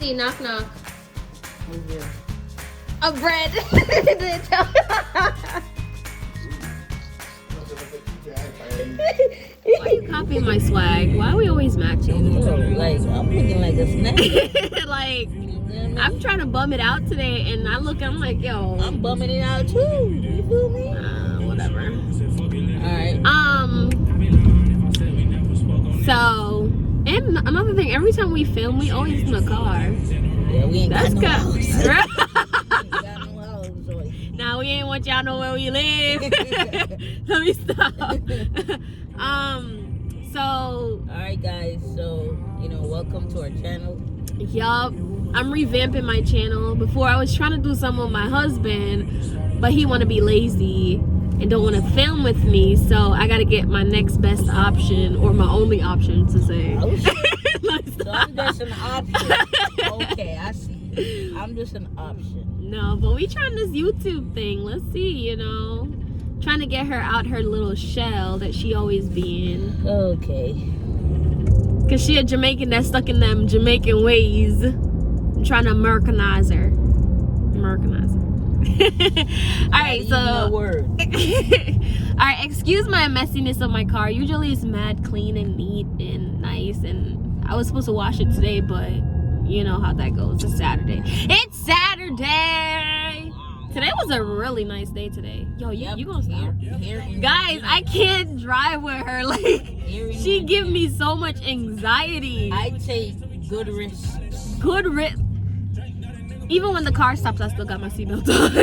Knock knock. Who's there? A bread. Why are you copying my swag? Why are we always matching? Like, I'm looking like a snack. Like, I'm trying to bum it out today, and I'm like, yo. I'm bumming it out too. You feel me? Whatever. Alright. So, and another thing, every time we film, we always in the car. Yeah, we ain't got no house. Good. We ain't got no house, boy. Nah, we ain't want y'all know where we live. Let me stop. So. Alright, guys. So, welcome to our channel. Yup. I'm revamping my channel. Before, I was trying to do something with my husband, but he want to be lazy and don't want to film with me, so I gotta get my next best option, or my only option to say. Oh, shit. So I'm just an option. Okay, I see. I'm just an option. No, but we trying this YouTube thing. Let's see, trying to get her out her little shell that she always be in. Okay. Cause she a Jamaican that's stuck in them Jamaican ways. I'm trying to Americanize her. Alright, so alright, excuse my messiness of my car. Usually it's mad clean and neat and nice, and I was supposed to wash it today, but you know how that goes. It's Saturday. Today was a really nice day today. Yo, you gonna stop? Guys, I can't drive with her. Like, she give me so much anxiety. I take good risks. Good risk. Even when the car stops, I still got my seatbelt on.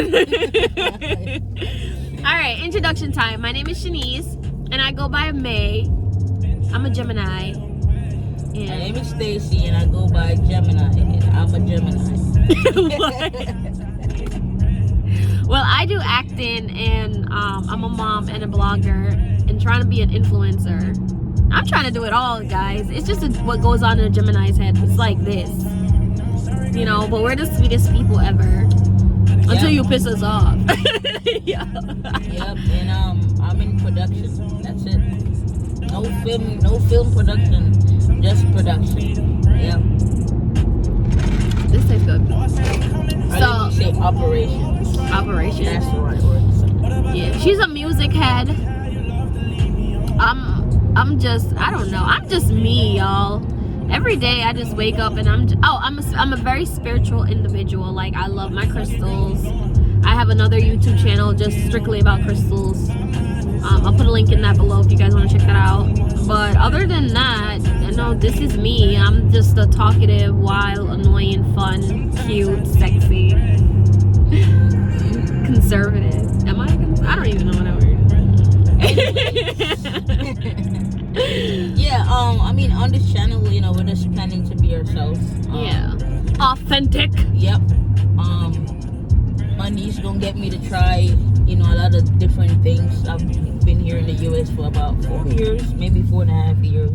Alright, introduction time. My name is Shanice, and I go by Mae. I'm a Gemini. And my name is Stacy, and I go by Gemini, and I'm a Gemini. Well, I do acting, and I'm a mom and a blogger, and trying to be an influencer. I'm trying to do it all, guys. It's just what goes on in a Gemini's head. It's like this. But we're the sweetest people ever. Until you piss us off. Yep, and I'm in production. That's it. No film production, just production. Yep. This tastes good. So say operations. Operation. That's the right word. Yeah, she's a music head. I'm just, I don't know. I'm just me, y'all. Every day I just wake up and I'm a very spiritual individual. Like, I love my crystals. I have another YouTube channel just strictly about crystals. I'll put a link in that below if you guys want to check that out. But other than that, this is me. I'm just a talkative, wild, annoying, fun, cute, sexy, conservative. Am I? I don't even know what I'm Yeah, I mean, on this channel, we're just planning to be ourselves. Yeah. Authentic. Yep. My niece gonna get me to try, a lot of different things. I've been here in the U.S. for about 4 years, maybe 4.5 years.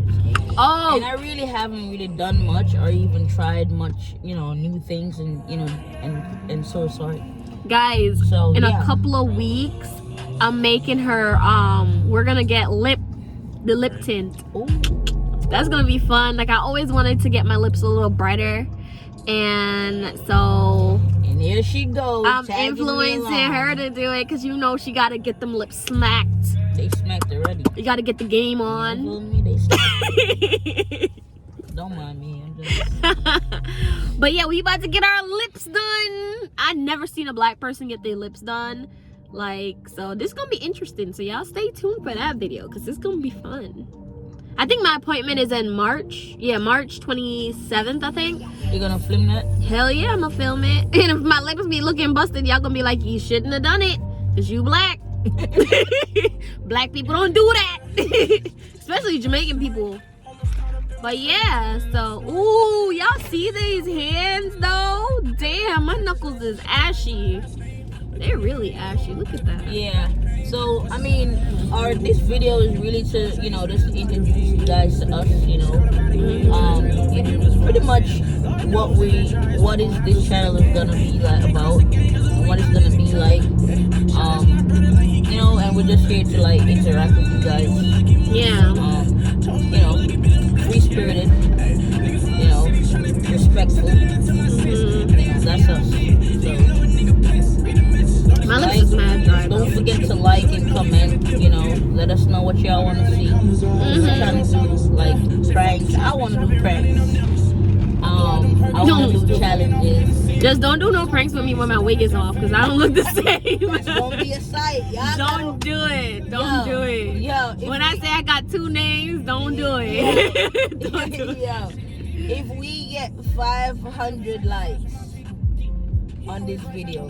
Oh. And I really haven't really done much or even tried much, new things, and so sorry. Guys, so, in a couple of weeks, I'm making her, we're gonna get the lip tint. Ooh. That's gonna be fun. Like, I always wanted to get my lips a little brighter, and so here she goes. I'm influencing her to do it, because she gotta get them lips smacked. They smacked already. You gotta get the game on. They don't mind me. I'm just... But yeah, we about to get our lips done. I never seen a black person get their lips done. So this is gonna be interesting. So y'all stay tuned for that video, because it's gonna be fun. I think my appointment is in March. Yeah, March 27th, I think. You're gonna film that? Hell yeah, I'm gonna film it. And if my lips be looking busted, y'all gonna be like, you shouldn't have done it, because you black. Black people don't do that. Especially Jamaican people. But yeah, so, ooh, y'all see these hands though? Damn, my knuckles is ashy. They're really ashy. Look at that. Yeah. So, I mean, this video is really to, just introduce you guys to us, It's pretty much what is this channel is gonna be like about, and what it's gonna be like, and we're just here to interact with you guys. Yeah. Free spirited, respectful. That's us. So, My lips is mad dry. don't forget to like and comment. Let us know what y'all want to see. We're trying to do like pranks. I want to do pranks. I want to do challenges. Just don't do no pranks with me when my wig is off, because I don't look the same. It's gonna be a sight. Y'all Don't do it. Don't do it. Yo, When I say I got 2 names, don't do it. Don't do it. Yo, if we get 500 likes on this video,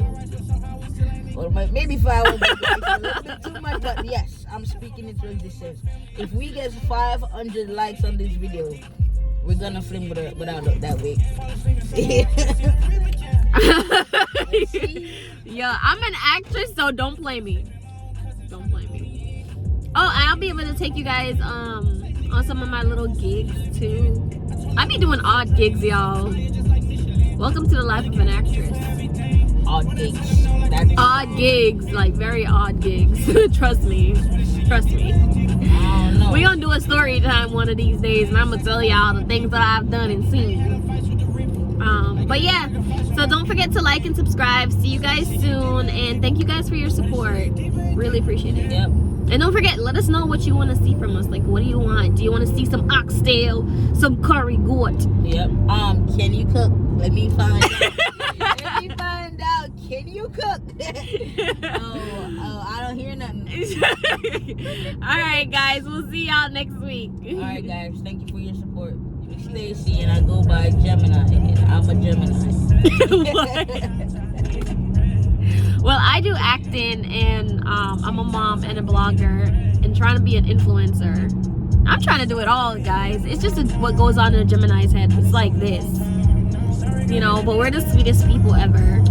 or maybe 500 likes, a little bit too much, but yes, I'm speaking into existence. If we get 500 likes on this video, we're gonna film without that wig. Yeah, I'm an actress, so don't play me. Don't play me. Oh, and I'll be able to take you guys on some of my little gigs too. I be doing odd gigs, y'all. Welcome to the life of an actress. Odd gigs. Odd gigs, like very odd gigs. Trust me. Trust me. We're gonna do a story time one of these days, and I'm gonna tell y'all the things that I've done and seen. But yeah, so don't forget to like and subscribe. See you guys soon, and thank you guys for your support. Really appreciate it. Yep. And don't forget, let us know what you want to see from us. Like, what do you want? Do you want to see some oxtail, some curry goat? Yep. Can you cook? Let me find out. Let me find out. Can you cook? I don't hear nothing. All right, guys. We'll see y'all next week. All right, guys. Thank you for your support. It's Stacy, and I go by Gemini, and I'm a Gemini. Well, I do acting, and I'm a mom and a blogger, and trying to be an influencer. I'm trying to do it all, guys. It's just what goes on in a Gemini's head. It's like this, but we're the sweetest people ever.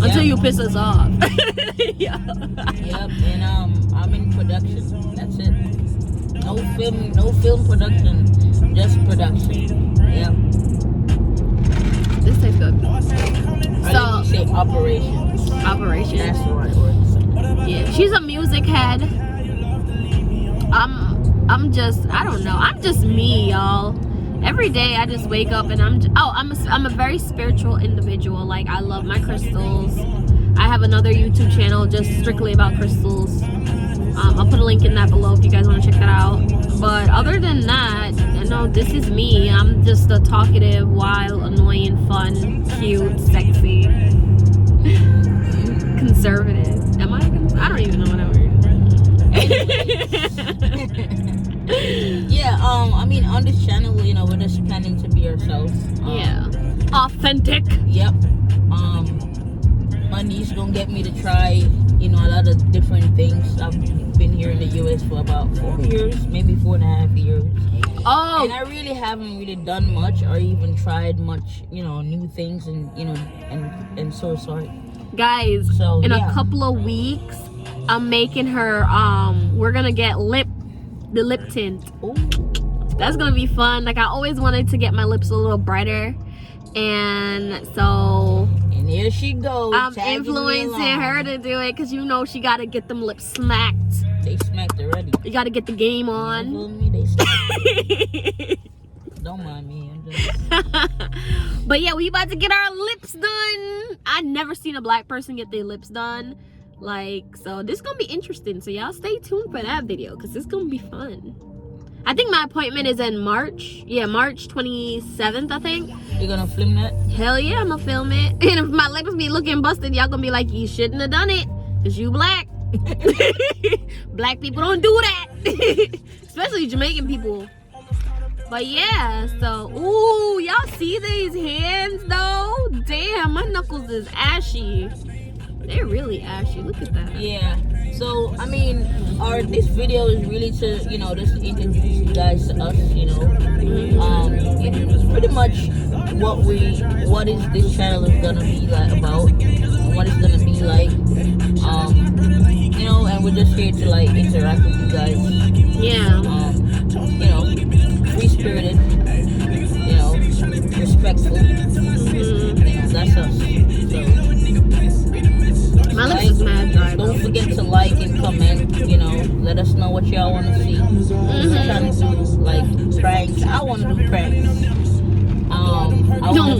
Until you piss us off. Yeah. Yep, and I'm in production. That's it. No film production, just production. Yep. This tastes good. So say operations. Operation. That's the right word. Yeah, she's a music head. I'm just, I don't know. I'm just me, y'all. Every day I just wake up and I'm a very spiritual individual. Like, I love my crystals. I have another YouTube channel just strictly about crystals. I'll put a link in that below if you guys want to check that out. But other than that, this is me. I'm just a talkative, wild, annoying, fun, cute, sexy, conservative. Am I? I don't even know what I'm Yeah, on this channel, we're just planning to be ourselves. Yeah. Authentic. Yep. My niece gonna get me to try, a lot of different things. I've been here in the US for about 4 years, maybe 4.5 years. Oh. And I really haven't really done much or even tried much, new things and so sorry. Guys, So, in yeah. a couple of weeks, I'm making her, we're gonna get the lip tint. Ooh. That's gonna be fun. Like, I always wanted to get my lips a little brighter, and so And here she goes. I'm tagging me influencing along. her to do it, because she gotta get them lips smacked. They smacked already. You gotta get the game You on. feel me? They smacked. Don't mind me. I'm just... But yeah, we about to get our lips done. I never seen a black person get their lips done. So this is gonna be interesting. So y'all stay tuned for that video, because it's gonna be fun. I think my appointment is in March. Yeah, March 27th, I think. You're gonna film that? Hell yeah, I'm gonna film it. And if my lips be looking busted, y'all gonna be like, you shouldn't have done it, because you black. Black people don't do that. Especially Jamaican people. But yeah, so, ooh, y'all see these hands though? Damn, my knuckles is ashy. They're really ashy. Look at that. Yeah. So this video is really to just introduce you guys to us. It's pretty much what is this channel is gonna be like about, and what it's gonna be like. And we're just here to interact with you guys. Yeah. Free spirited. Respectful. That's us. So. My lips is mad dry. Don't forget to like and comment. Let us know what y'all want to see. We're trying to do pranks. I want to do pranks. I want to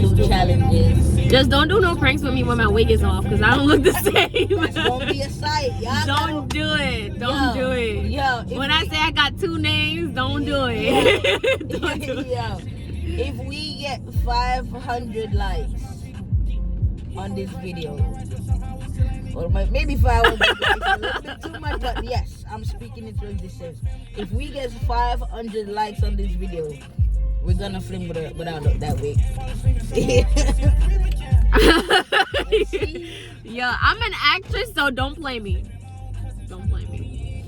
Just don't do no pranks with me when my wig is off, because I don't look the same. That's gonna be a sight. Y'all Don't do it. Don't do it. Yo, When I say I got 2 names, don't do it. Don't do it. Yo, if we get 500 likes on this video, or maybe 500 likes, a little bit too much, but yes, I'm speaking in terms of sense. If we get 500 likes on this video, we're gonna film without that wig. Yeah, I'm an actress, so don't play me. Don't play me.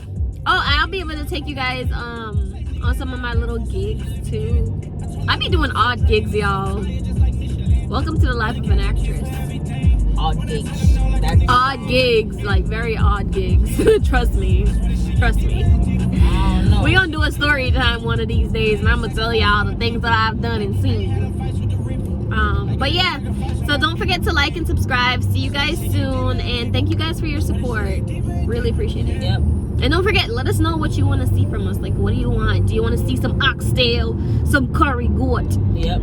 Oh, and I'll be able to take you guys on some of my little gigs too. I be doing odd gigs, y'all. Welcome to the life of an actress. Odd gigs. Odd gigs, like very odd gigs. Trust me. Trust me. We're gonna do a story time one of these days, and I'm gonna tell y'all the things that I've done and seen. But yeah, so don't forget to like and subscribe. See you guys soon, and thank you guys for your support. Really appreciate it. Yep. And don't forget, let us know what you want to see from us. Like, what do you want? Do you want to see some oxtail, some curry goat? Yep.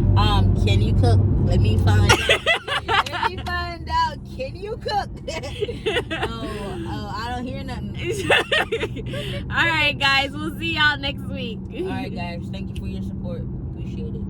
Can you cook? Let me find out. Let me find out. Can you cook? I don't hear nothing. All right, guys. We'll see y'all next week. All right, guys. Thank you for your support. Appreciate it.